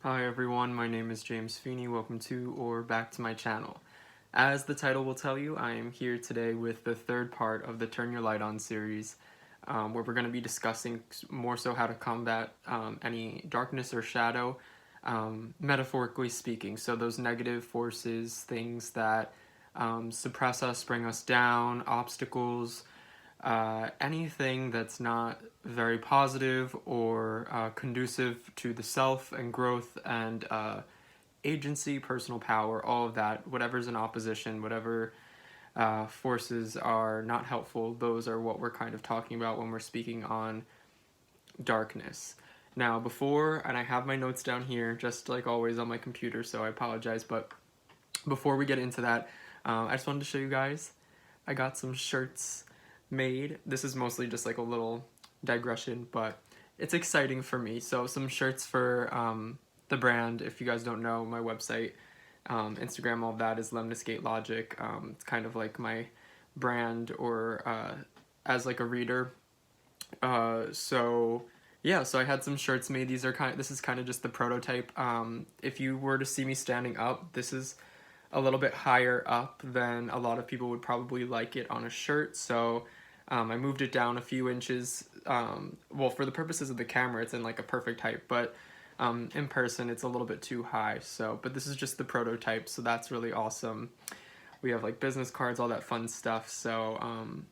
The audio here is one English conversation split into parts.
Hi everyone, my name is James Feeney. Welcome to or back to my channel. As the title will tell you, I am here today with the third part of the Turn Your Light On series, where we're going to be discussing more so how to combat any darkness or shadow, metaphorically speaking. So those negative forces, things that suppress us, bring us down, obstacles, anything that's not very positive or conducive to the self and growth and agency, personal power, all of that, whatever's in opposition, whatever forces are not helpful, those are what we're kind of talking about when we're speaking on darkness. Now, before, and I have my notes down here, just like always on my computer, so I apologize, but before we get into that, I just wanted to show you guys, I got some shirts made. This is mostly just like a little digression, but it's exciting for me. So some shirts for the brand. If you guys don't know, my website, Instagram, all of that is Lemniscate Logic. It's kind of like my brand or as like a reader. So yeah, so I had some shirts made. This is kind of just the prototype. If you were to see me standing up, this is a little bit higher up than a lot of people would probably like it on a shirt. So I moved it down a few inches. Well, for the purposes of the camera, it's in like a perfect height, but in person, it's a little bit too high. So, but this is just the prototype, so that's really awesome. We have like business cards, all that fun stuff. So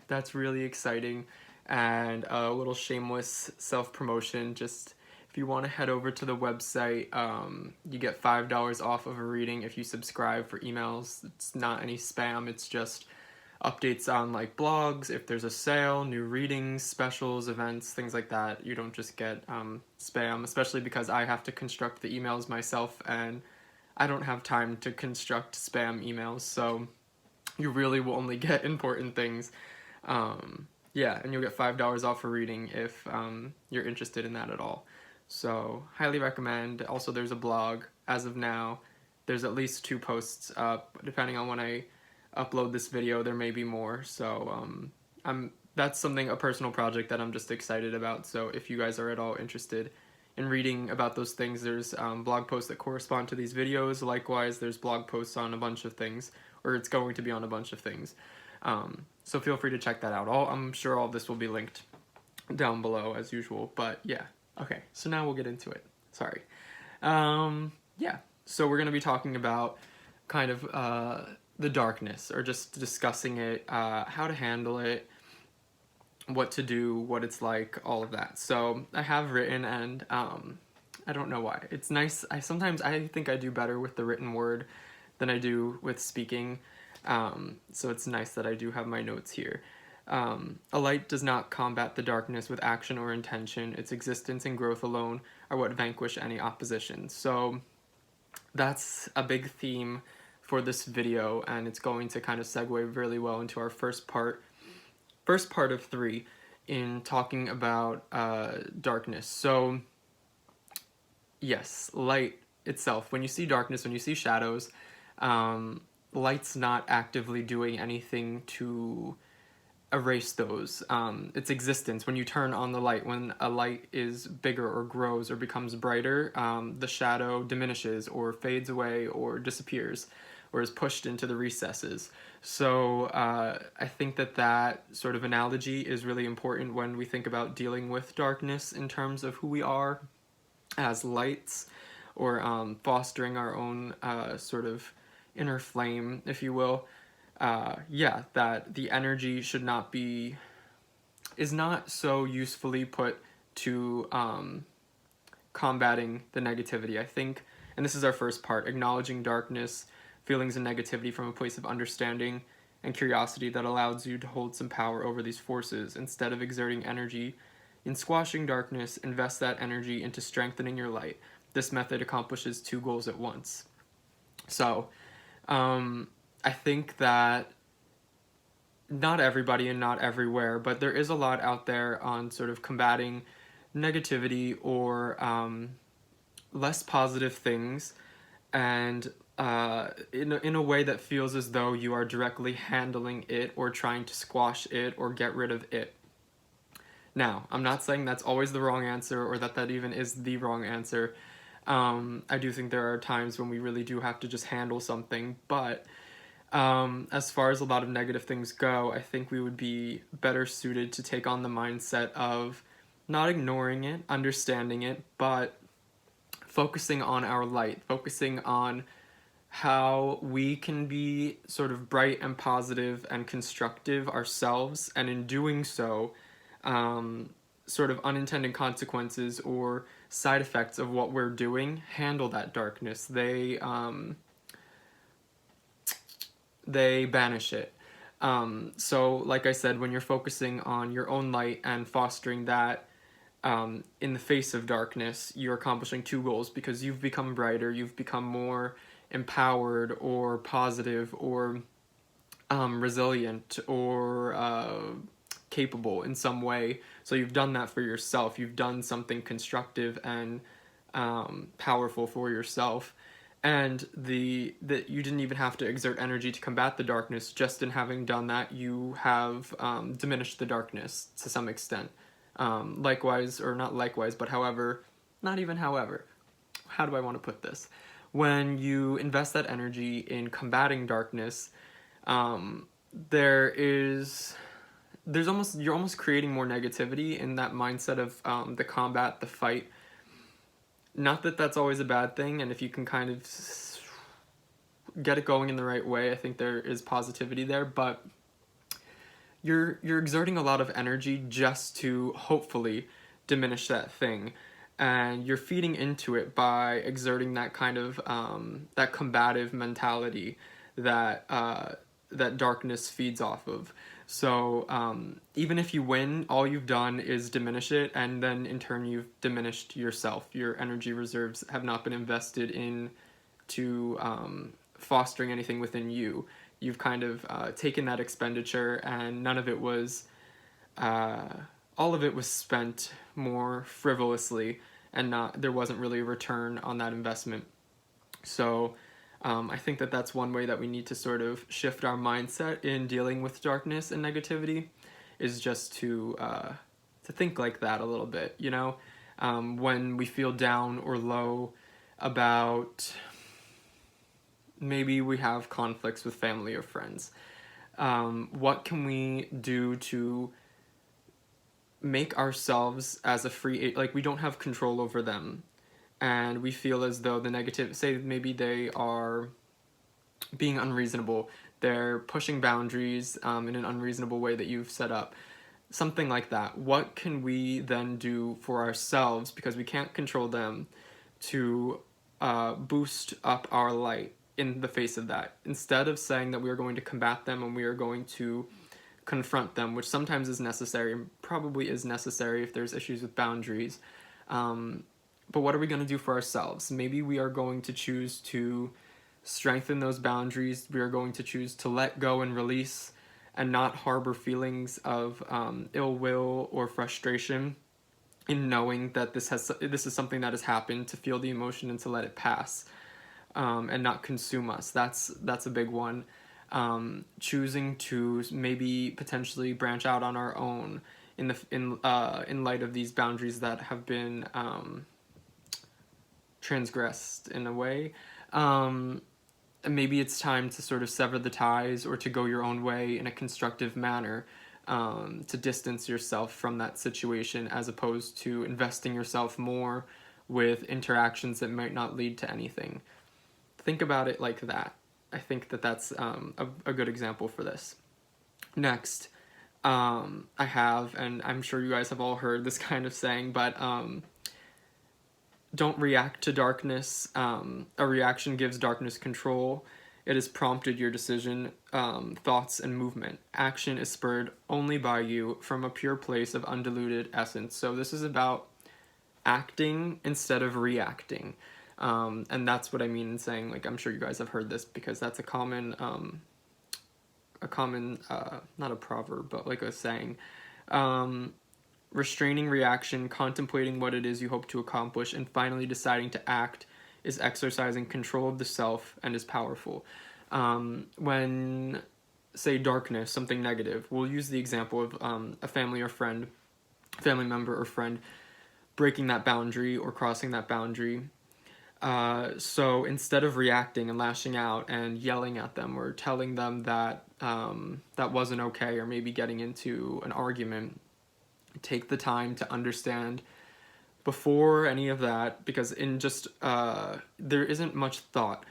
that's really exciting. And a little shameless self-promotion, just if you want to head over to the website, you get $5 off of a reading if you subscribe for emails. It's not any spam, it's just updates on like blogs, if there's a sale, new readings, specials, events, things like that. You don't just get spam, especially because I have to construct the emails myself and I don't have time to construct spam emails, so you really will only get important things. Yeah, and you'll get $5 off a reading if you're interested in that at all. So, highly recommend. Also, there's a blog. As of now, there's at least 2 posts up. Depending on when I upload this video, there may be more. So, that's a personal project that I'm just excited about. So, if you guys are at all interested in reading about those things, there's blog posts that correspond to these videos. Likewise, there's blog posts on a bunch of things, or it's going to be on a bunch of things. So feel free to check that out. I'm sure all of this will be linked down below as usual, but yeah. Okay, so now we'll get into it. Sorry. Yeah, so we're going to be talking about kind of the darkness, or just discussing it, how to handle it, what to do, what it's like, all of that. So I have written, and I don't know why. It's nice. Sometimes I think I do better with the written word than I do with speaking. So it's nice that I do have my notes here. A light does not combat the darkness with action or intention. Its existence and growth alone are what vanquish any opposition. So that's a big theme for this video, and it's going to kind of segue really well into our first part of 3 in talking about darkness. So yes, light itself. When you see darkness, when you see shadows, light's not actively doing anything to erase those. Its existence, when you turn on the light, when a light is bigger or grows or becomes brighter, the shadow diminishes or fades away or disappears or is pushed into the recesses. So I think that sort of analogy is really important when we think about dealing with darkness in terms of who we are as lights, or fostering our own sort of inner flame, if you will. Yeah, that the energy is not so usefully put to combating the negativity. I think, and this is our first part, acknowledging darkness, feelings and negativity from a place of understanding and curiosity that allows you to hold some power over these forces. Instead of exerting energy in squashing darkness, invest that energy into strengthening your light. This method accomplishes 2 goals at once. So, I think that not everybody and not everywhere, but there is a lot out there on sort of combating negativity or less positive things, and in a way that feels as though you are directly handling it or trying to squash it or get rid of it. Now, I'm not saying that's always the wrong answer or that even is the wrong answer. I do think there are times when we really do have to just handle something, but as far as a lot of negative things go, I think we would be better suited to take on the mindset of not ignoring it, understanding it, but focusing on our light, focusing on how we can be sort of bright and positive and constructive ourselves, and in doing so, sort of unintended consequences or side effects of what we're doing handle that darkness. They banish it. So, like I said, when you're focusing on your own light and fostering that in the face of darkness, you're accomplishing two goals because you've become brighter, you've become more empowered or positive or resilient or capable in some way. So you've done that for yourself. You've done something constructive and powerful for yourself. And that you didn't even have to exert energy to combat the darkness. Just in having done that, you have diminished the darkness to some extent. Likewise, or not likewise, but however, not even however. How do I want to put this? When you invest that energy in combating darkness, you're almost creating more negativity in that mindset of the combat, the fight. Not that that's always a bad thing, and if you can kind of get it going in the right way, I think there is positivity there, but you're exerting a lot of energy just to hopefully diminish that thing, and you're feeding into it by exerting that kind of that combative mentality that that darkness feeds off of. So even if you win, all you've done is diminish it, and then in turn you've diminished yourself. Your energy reserves have not been invested into fostering anything within you. You've kind of taken that expenditure, and none of it was, all of it was spent more frivolously, and there wasn't really a return on that investment. So I think that that's one way that we need to sort of shift our mindset in dealing with darkness and negativity, is just to think like that a little bit, you know? When we feel down or low about maybe we have conflicts with family or friends, what can we do to make ourselves as a like we don't have control over them, and we feel as though the negative, say maybe they are being unreasonable, they're pushing boundaries in an unreasonable way that you've set up, something like that. What can we then do for ourselves, because we can't control them, to boost up our light in the face of that, instead of saying that we are going to combat them and we are going to confront them, which sometimes is necessary and probably is necessary if there's issues with boundaries. But what are we going to do for ourselves? Maybe we are going to choose to strengthen those boundaries. We are going to choose to let go and release and not harbor feelings of ill will or frustration in knowing that this is something that has happened, to feel the emotion and to let it pass, and not consume us. That's a big one. Choosing to maybe potentially branch out on our own in light of these boundaries that have been transgressed in a way. Maybe it's time to sort of sever the ties, or to go your own way in a constructive manner, to distance yourself from that situation, as opposed to investing yourself more with interactions that might not lead to anything. Think about it like that. I think that that's a good example for this. Next, I have, and I'm sure you guys have all heard this kind of saying, but don't react to darkness. A reaction gives darkness control. It has prompted your decision, thoughts, and movement. Action is spurred only by you from a pure place of undiluted essence. So this is about acting instead of reacting. And that's what I mean in saying, like, I'm sure you guys have heard this, because that's a common, not a proverb, but like a saying. Restraining reaction, contemplating what it is you hope to accomplish, and finally deciding to act is exercising control of the self and is powerful. When, say, darkness, something negative, we'll use the example of a family member or friend breaking that boundary or crossing that boundary. So instead of reacting and lashing out and yelling at them or telling them that that wasn't okay, or maybe getting into an argument, take the time to understand before any of that, because in just there isn't much thought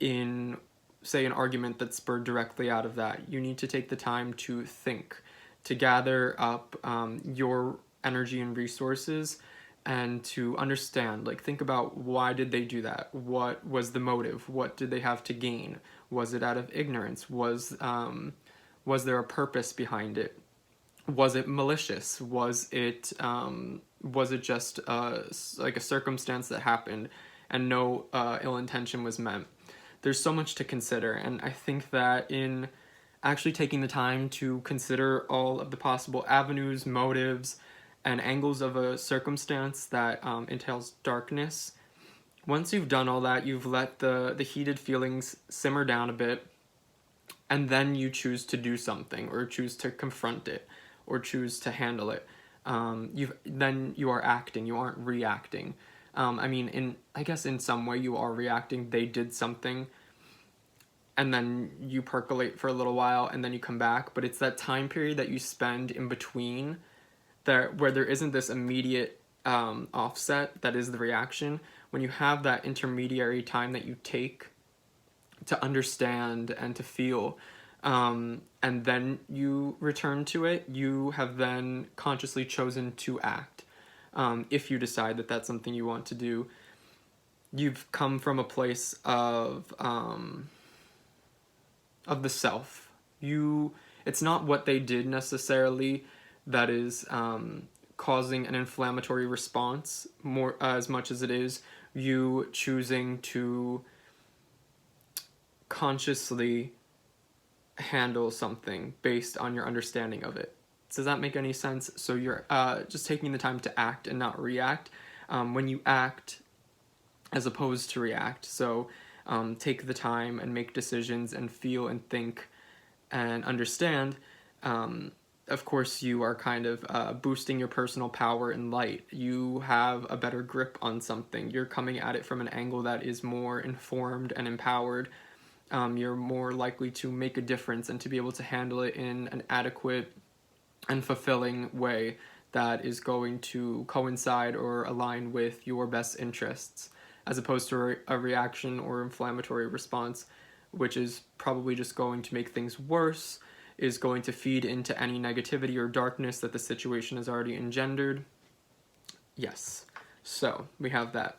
in, say, an argument that's spurred directly out of that. You need to take the time to think, to gather up your energy and resources, and to understand, like, think about, why did they do that? What was the motive? What did they have to gain? Was it out of ignorance? Was there a purpose behind it? Was it malicious? Was it just like a circumstance that happened and no ill intention was meant? There's so much to consider, and I think that in actually taking the time to consider all of the possible avenues, motives, and angles of a circumstance that entails darkness, once you've done all that, you've let the heated feelings simmer down a bit, and then you choose to do something, or choose to confront it, or choose to handle it. You are acting. You aren't reacting. I mean, I guess in some way you are reacting. They did something, and then you percolate for a little while, and then you come back. But it's that time period that you spend in between, where there isn't this immediate offset that is the reaction. When you have that intermediary time that you take to understand and to feel, and then you return to it, you have then consciously chosen to act. If you decide that that's something you want to do, you've come from a place of the self. It's not what they did necessarily that is causing an inflammatory response, more as much as it is you choosing to consciously handle something based on your understanding of it. Does that make any sense? So you're just taking the time to act and not react. When you act as opposed to react. So take the time and make decisions and feel and think and understand. Of course, you are kind of boosting your personal power and light. You have a better grip on something. You're coming at it from an angle that is more informed and empowered. You're more likely to make a difference and to be able to handle it in an adequate and fulfilling way that is going to coincide or align with your best interests, as opposed to a reaction or inflammatory response, which is probably just going to make things worse, is going to feed into any negativity or darkness that the situation has already engendered. Yes, so we have that.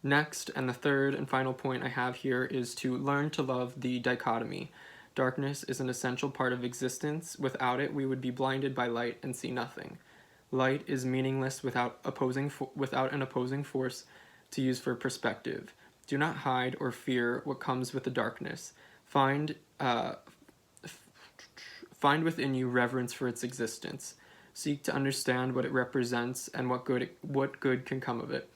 Next, and the third and final point I have here, is to learn to love the dichotomy. Darkness is an essential part of existence. Without it, we would be blinded by light and see nothing. Light is meaningless without an opposing force to use for perspective. Do not hide or fear what comes with the darkness. Find within you reverence for its existence. Seek to understand what it represents and what good can come of it.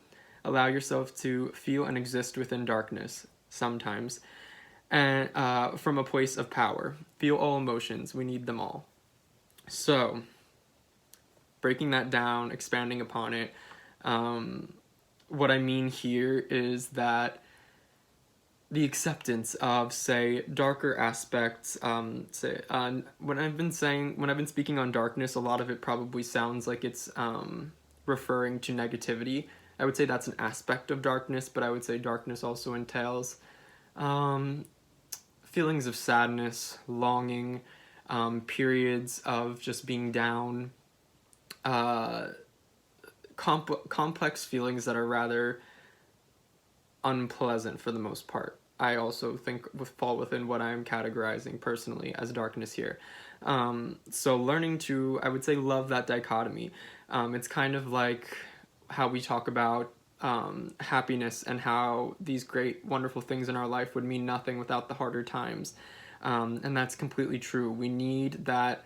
Allow yourself to feel and exist within darkness, sometimes, and from a place of power. Feel all emotions. We need them all. So, breaking that down, expanding upon it, what I mean here is that the acceptance of, say, darker aspects, when I've been speaking on darkness, a lot of it probably sounds like it's referring to negativity. I would say that's an aspect of darkness, but I would say darkness also entails feelings of sadness, longing, periods of just being down, complex feelings that are rather unpleasant for the most part. I also think fall within what I'm categorizing personally as darkness here. So learning to, I would say, love that dichotomy. It's kind of like how we talk about happiness and how these great, wonderful things in our life would mean nothing without the harder times. And that's completely true. We need that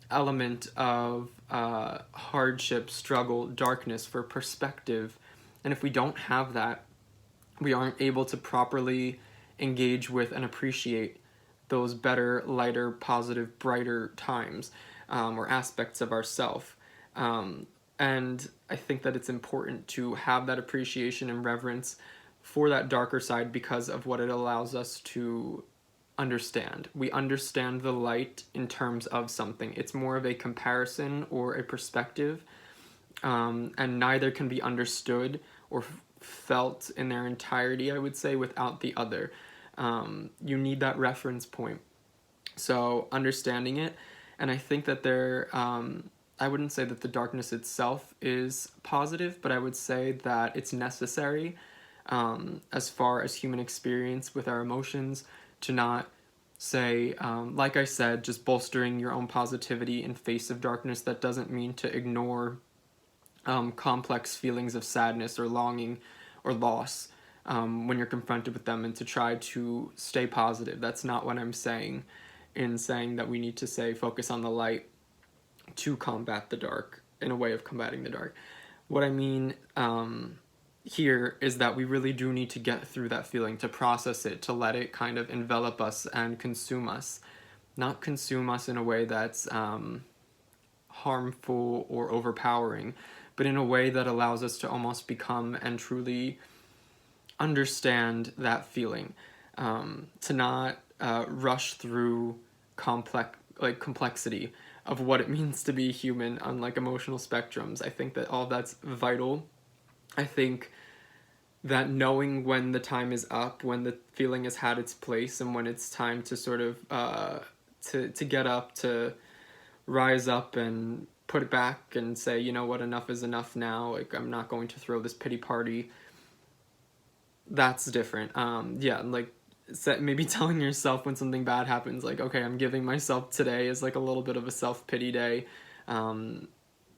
element of hardship, struggle, darkness for perspective. And if we don't have that, we aren't able to properly engage with and appreciate those better, lighter, positive, brighter times or aspects of ourself. And I think that it's important to have that appreciation and reverence for that darker side because of what it allows us to understand. We understand the light in terms of something. It's more of a comparison or a perspective, and neither can be understood or felt in their entirety, I would say, without the other. You need that reference point. So understanding it, and I think that I wouldn't say that the darkness itself is positive, but I would say that it's necessary, as far as human experience with our emotions, to not say, like I said, just bolstering your own positivity in face of darkness. That doesn't mean to ignore complex feelings of sadness or longing or loss when you're confronted with them, and to try to stay positive. That's not what I'm saying in saying that we need to say focus on the light to combat the dark, in a way of combating the dark. What I mean here is that we really do need to get through that feeling, to process it, to let it kind of envelop us and consume us. Not consume us in a way that's harmful or overpowering, but in a way that allows us to almost become and truly understand that feeling. To not rush through complexity of what it means to be human on like emotional spectrums. I think that all that's vital. I think that knowing when the time is up, when the feeling has had its place, and when it's time to sort of to get up, to rise up and put it back and say, you know what, enough is enough now. Like, I'm not going to throw this pity party. That's different. Yeah, like maybe telling yourself when something bad happens, like, okay, I'm giving myself today as like a little bit of a self-pity day.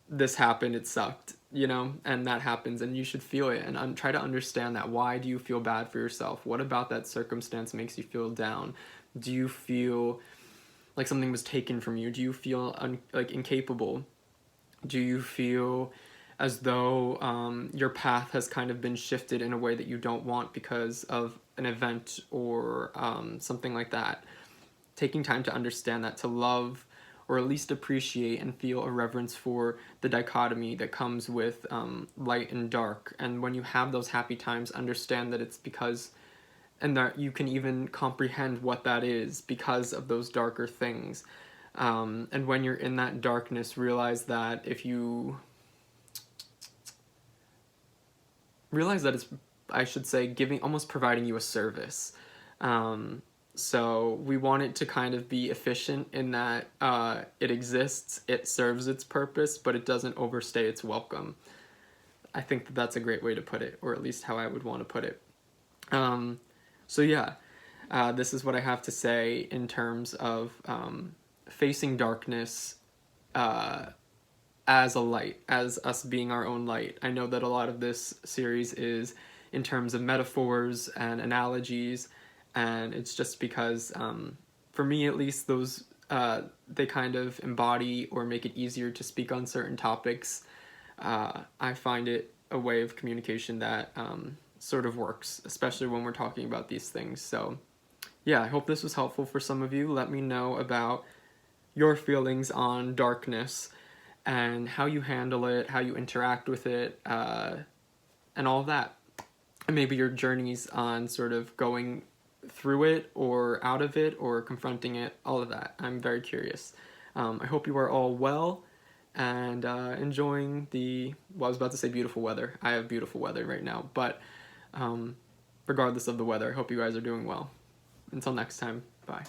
This happened, it sucked, you know, and that happens, and you should feel it, and try to understand that. Why do you feel bad for yourself? What about that circumstance makes you feel down? Do you feel like something was taken from you? Do you feel like incapable? Do you feel as though your path has kind of been shifted in a way that you don't want because of an event or something like that? Taking time to understand that, to love or at least appreciate and feel a reverence for the dichotomy that comes with light and dark. And when you have those happy times, understand that it's because, and that you can even comprehend what that is because of those darker things. And when you're in that darkness, realize that it's, I should say, almost providing you a service. So we want it to kind of be efficient in that it exists, it serves its purpose, but it doesn't overstay its welcome. I think that that's a great way to put it, or at least how I would want to put it. So yeah, this is what I have to say in terms of facing darkness as a light, as us being our own light. I know that a lot of this series is in terms of metaphors and analogies, and it's just because, for me at least, those they kind of embody or make it easier to speak on certain topics. I find it a way of communication that sort of works, especially when we're talking about these things. So yeah, I hope this was helpful for some of you. Let me know about your feelings on darkness and how you handle it, how you interact with it, and all of that. And maybe your journeys on sort of going through it or out of it or confronting it, all of that. I'm very curious. I hope you are all well and enjoying I was about to say beautiful weather. I have beautiful weather right now, but regardless of the weather, I hope you guys are doing well. Until next time, bye.